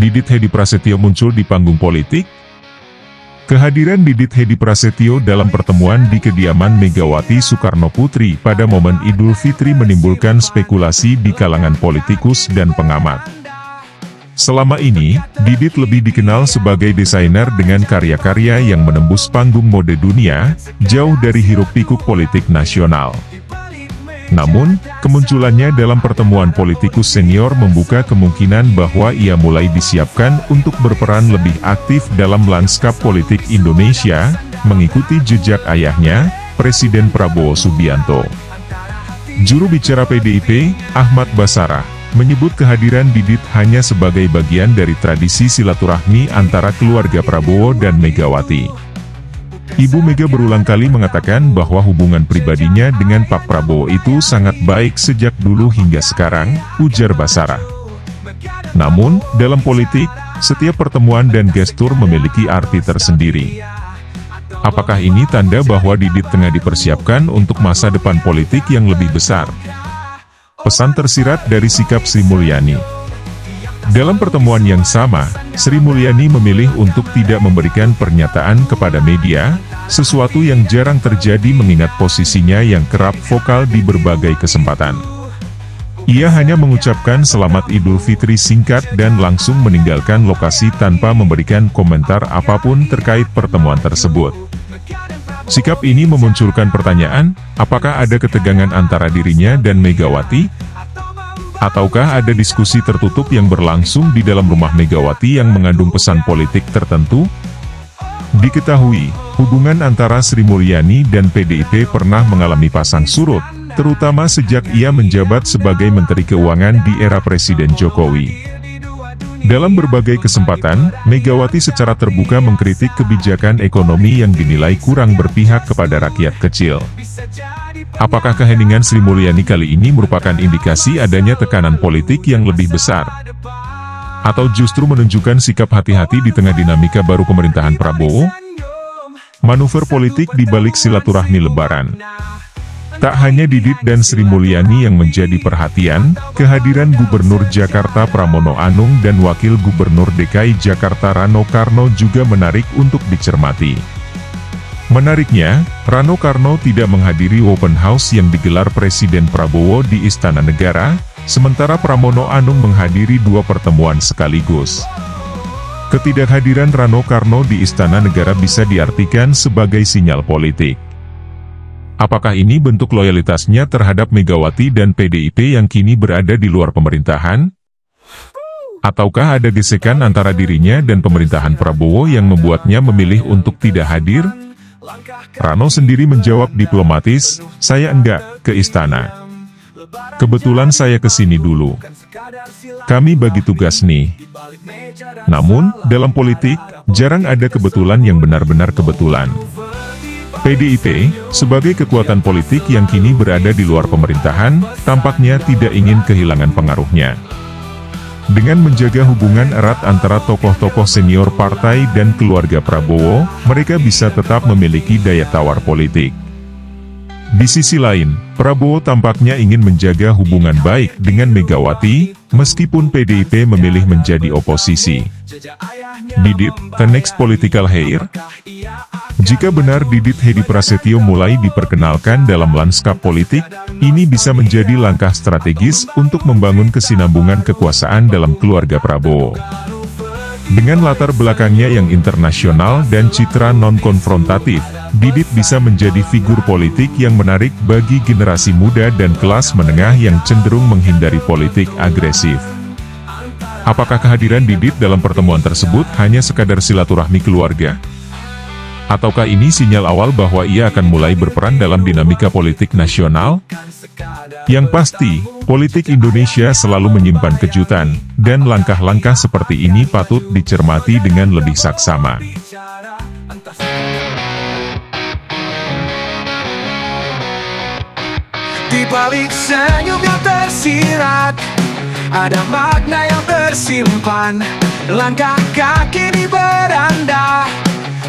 Didit Hedi Prasetyo muncul di panggung politik? Kehadiran Didit Hedi Prasetyo dalam pertemuan di kediaman Megawati Soekarnoputri pada momen Idul Fitri menimbulkan spekulasi di kalangan politikus dan pengamat. Selama ini, Didit lebih dikenal sebagai desainer dengan karya-karya yang menembus panggung mode dunia, jauh dari hiruk-pikuk politik nasional. Namun, kemunculannya dalam pertemuan politikus senior membuka kemungkinan bahwa ia mulai disiapkan untuk berperan lebih aktif dalam lanskap politik Indonesia, mengikuti jejak ayahnya, Presiden Prabowo Subianto. Juru bicara PDIP, Ahmad Basarah, menyebut kehadiran Didit hanya sebagai bagian dari tradisi silaturahmi antara keluarga Prabowo dan Megawati. Ibu Mega berulang kali mengatakan bahwa hubungan pribadinya dengan Pak Prabowo itu sangat baik sejak dulu hingga sekarang, ujar Basarah. Namun, dalam politik, setiap pertemuan dan gestur memiliki arti tersendiri. Apakah ini tanda bahwa Didit tengah dipersiapkan untuk masa depan politik yang lebih besar? Pesan tersirat dari sikap Sri Mulyani. Dalam pertemuan yang sama, Sri Mulyani memilih untuk tidak memberikan pernyataan kepada media, sesuatu yang jarang terjadi mengingat posisinya yang kerap vokal di berbagai kesempatan. Ia hanya mengucapkan selamat Idul Fitri singkat dan langsung meninggalkan lokasi tanpa memberikan komentar apapun terkait pertemuan tersebut. Sikap ini memunculkan pertanyaan, apakah ada ketegangan antara dirinya dan Megawati? Ataukah ada diskusi tertutup yang berlangsung di dalam rumah Megawati yang mengandung pesan politik tertentu? Diketahui, hubungan antara Sri Mulyani dan PDIP pernah mengalami pasang surut, terutama sejak ia menjabat sebagai Menteri Keuangan di era Presiden Jokowi. Dalam berbagai kesempatan, Megawati secara terbuka mengkritik kebijakan ekonomi yang dinilai kurang berpihak kepada rakyat kecil. Apakah keheningan Sri Mulyani kali ini merupakan indikasi adanya tekanan politik yang lebih besar? Atau justru menunjukkan sikap hati-hati di tengah dinamika baru pemerintahan Prabowo? Manuver politik di balik silaturahmi Lebaran. Tak hanya Didit dan Sri Mulyani yang menjadi perhatian, kehadiran Gubernur Jakarta Pramono Anung dan Wakil Gubernur DKI Jakarta Rano Karno juga menarik untuk dicermati. Menariknya, Rano Karno tidak menghadiri open house yang digelar Presiden Prabowo di Istana Negara, sementara Pramono Anung menghadiri dua pertemuan sekaligus. Ketidakhadiran Rano Karno di Istana Negara bisa diartikan sebagai sinyal politik. Apakah ini bentuk loyalitasnya terhadap Megawati dan PDIP yang kini berada di luar pemerintahan? Ataukah ada gesekan antara dirinya dan pemerintahan Prabowo yang membuatnya memilih untuk tidak hadir? Rano sendiri menjawab diplomatis, saya enggak ke istana. Kebetulan saya kesini dulu. Kami bagi tugas nih. Namun, dalam politik, jarang ada kebetulan yang benar-benar kebetulan. PDIP, sebagai kekuatan politik yang kini berada di luar pemerintahan, tampaknya tidak ingin kehilangan pengaruhnya. Dengan menjaga hubungan erat antara tokoh-tokoh senior partai dan keluarga Prabowo, mereka bisa tetap memiliki daya tawar politik. Di sisi lain, Prabowo tampaknya ingin menjaga hubungan baik dengan Megawati, meskipun PDIP memilih menjadi oposisi. Didit, the next political heir? Jika benar Didit Hedi Prasetyo mulai diperkenalkan dalam lanskap politik, ini bisa menjadi langkah strategis untuk membangun kesinambungan kekuasaan dalam keluarga Prabowo. Dengan latar belakangnya yang internasional dan citra non-konfrontatif, Didit bisa menjadi figur politik yang menarik bagi generasi muda dan kelas menengah yang cenderung menghindari politik agresif. Apakah kehadiran Didit dalam pertemuan tersebut hanya sekadar silaturahmi keluarga? Ataukah ini sinyal awal bahwa ia akan mulai berperan dalam dinamika politik nasional? Yang pasti, politik Indonesia selalu menyimpan kejutan, dan langkah-langkah seperti ini patut dicermati dengan lebih saksama. Di balik senyum yang tersirat, ada makna yang tersimpan. Langkah kaki di beranda,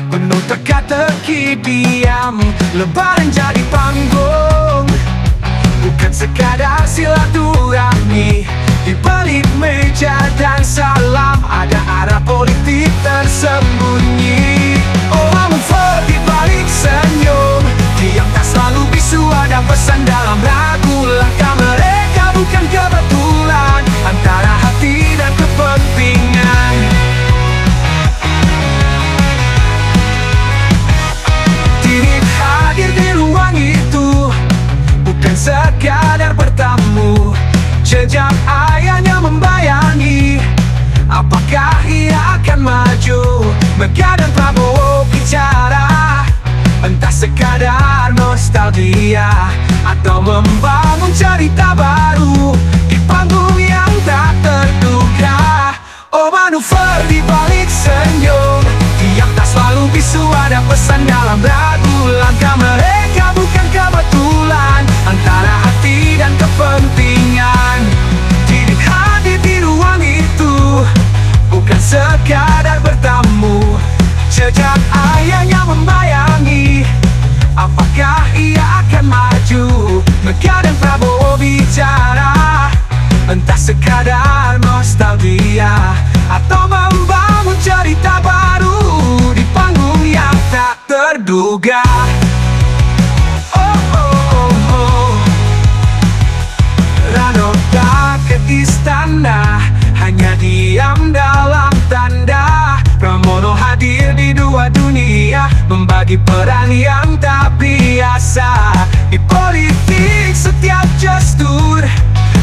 penuh teka-teki diam. Lebaran jadi panggung, bukan sekadar silaturahmi. Di balik meja dan salam, ada nostalgia atau membangun cerita baru di panggung yang tak terduga. Oh, manuver di balik senyum yang tak selalu bisu, ada pesan dalam lagu. Langkah mereka bukan kebetulan, antara hati dan kepentingan. Didit hadir di ruang itu, bukan sekadar bertamu. Jejak ayahnya membayangi, apakah ia akan maju? Mega dan Prabowo bicara, entah sekadar nostalgia atau membangun cerita baru di panggung yang tak terduga. Oh, oh, oh, oh. Rano tak ke istana, hanya diam dalam tanda. Pramono hadir di dua dunia, membagi peran yang tak biasa. Di politik setiap gestur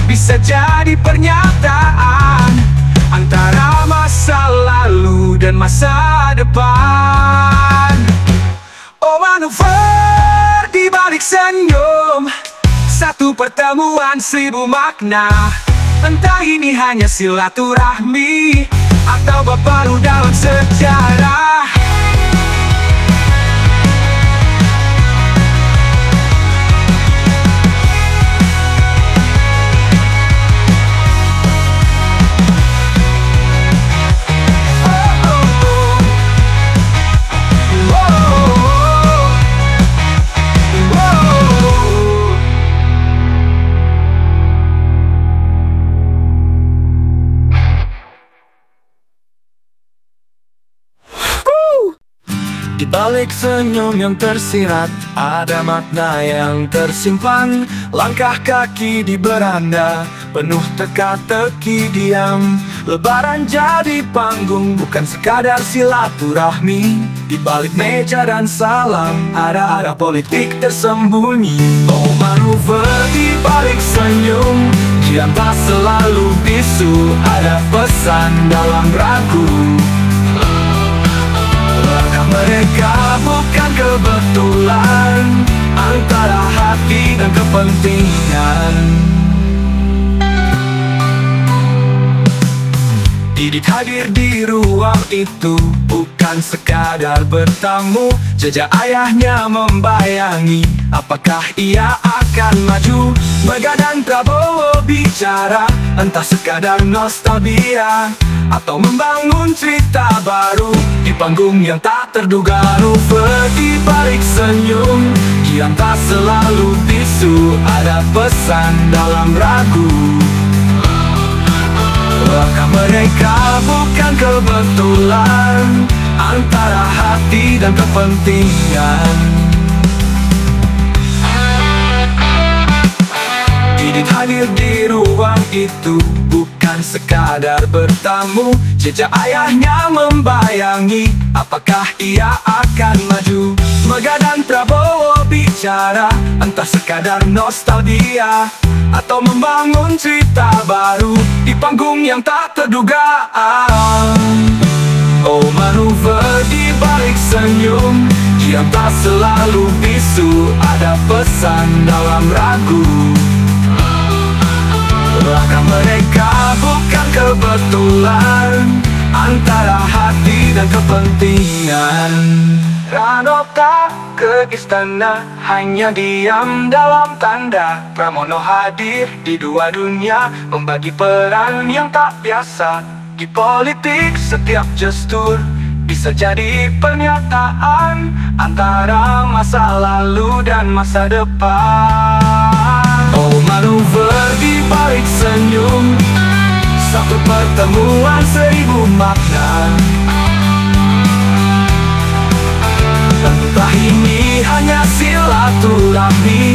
bisa jadi pernyataan antara masa lalu dan masa depan. Oh, manuver di balik senyum, satu pertemuan seribu makna. Entah ini hanya silaturahmi atau bab baru dalam sejarah. Di balik senyum yang tersirat, ada makna yang tersimpan. Langkah kaki di beranda, penuh teka-teki diam. Lebaran jadi panggung, bukan sekadar silaturahmi. Di balik meja dan salam, ada arah politik tersembunyi. Oh, manuver di balik senyum, diam tak selalu bisu, ada pesan dalam ragu. Mereka bukan kebetulan, antara hati dan kepentingan. Didit hadir di ruang itu, bukan sekadar bertamu. Jejak ayahnya membayangi, apakah ia akan maju? Mega dan Prabowo bicara, entah sekadar nostalgia atau membangun cerita baru di panggung yang tak terduga. Manuver di balik senyum, diam tak selalu bisu, ada pesan dalam ragu. Langkah mereka bukan kebetulan, antara hati dan kepentingan. Didit hadir di ruang itu, bukan sekadar bertamu. Jejak ayahnya membayangi, apakah ia akan maju? Mega dan Prabowo bicara, entah sekadar nostalgia atau membangun cerita baru di panggung yang tak terduga. Oh, manuver di balik senyum, diam tak selalu bisu, ada pesan dalam ragu. Langkah mereka bukan kebetulan, antara hati dan kepentingan. Rano tak ke istana, hanya diam dalam tanda. Pramono hadir di dua dunia, membagi peran yang tak biasa. Di politik setiap gestur bisa jadi pernyataan antara masa lalu dan masa depan. Oh, manuver di balik senyum, satu pertemuan seribu makna. Entah ini hanya silaturahmi